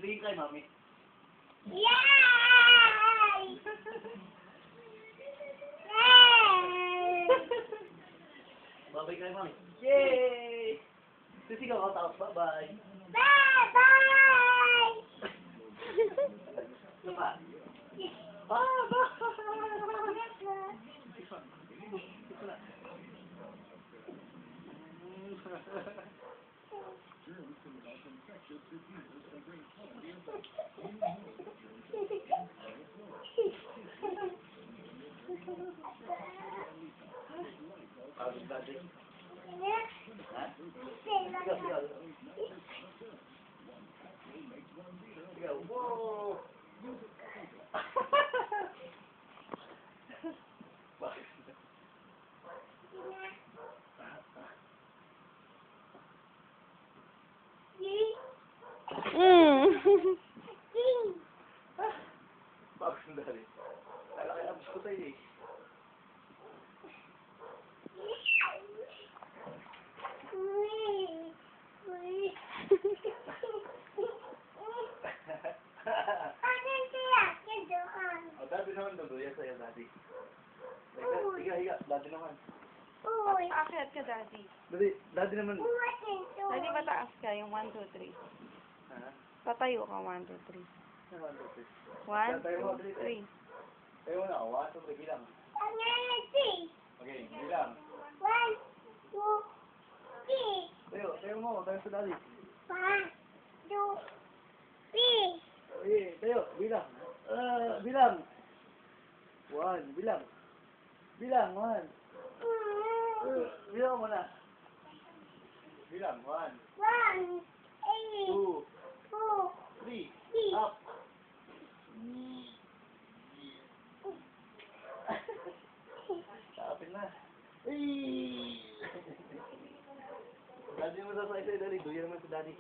Tingin kay mami. Yay! Yay! Babay kay mami. Yay! Sisigaw ka tapos bye-bye. Bye-bye! Ito pa. Bye-bye! Pagod dati. Ha? Sigaw, sigaw. Sigaw. Wow! Bakit? Bakit dali? Lalaki abs ko tayo eh. O, dati naman duduya sa'yo, dati. Higa, higa. Dati naman. Akyat ka, Daddy. Dati naman. Daddy, pataas ka. Yung 1, 2, 3. Ha? Patayo ka, 1, 2, 3. Ano, dati? 1, Tayo mo, 2, dali. 3. Tayo mo na. 1, 2, 3, bilang. Okay, bilang. Tayo mo. Tayo sa dali. Okay, tayo. Bilang. Bilang. 1, bilang. Bilang, 1. Bilang mo na. Bilang, 1, 2, 3, up. Kapit na. Daddy mo sa sa'yo, dali. Duya naman sa daddy.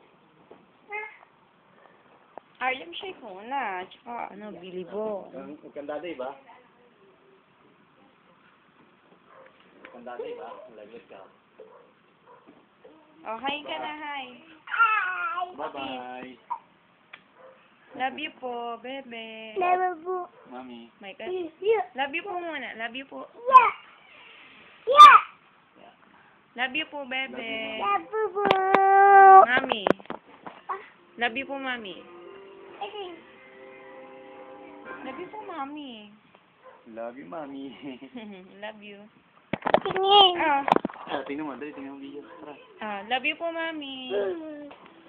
Harlem Shake muna. Tsaka, Bilibo. Huwag kang daddy ba? Huwag kang daddy ba? Malaglag ka. Oh, hi ka na, hi. Bye-bye. Love you po, bebe. Mami. May ka. Love you po muna. Love you po. Love you po, bebe. Mami. Love you po, mami. Love you po, mami. Love you, mami. Love you. Tingin. Tingnan mo. Dali, tingnan mo video. Tara. Love you po, mami.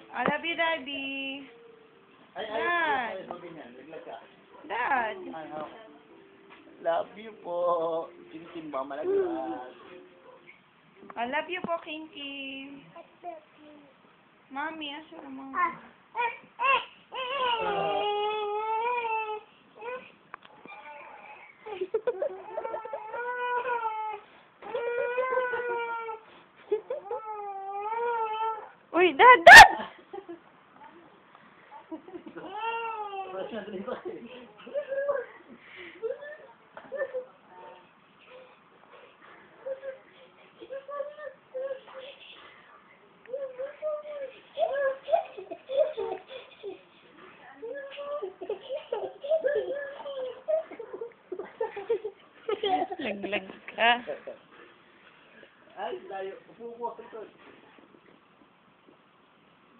I love you, Daddy. Ay, Dad. ganyan. Laglag ka. Dad. Ano? Love you po. Kintimba, malaglag. I love you po, Kinky. Mami, asa naman. Uy, Dad! Dad! Laglag ka. Ay, layo. Upo.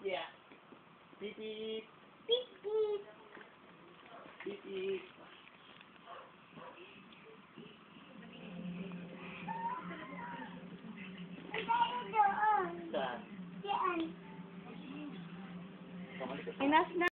Yeah. Beep, beep. Beep, beep. Saan? Yan. Kamali ka. Inas na.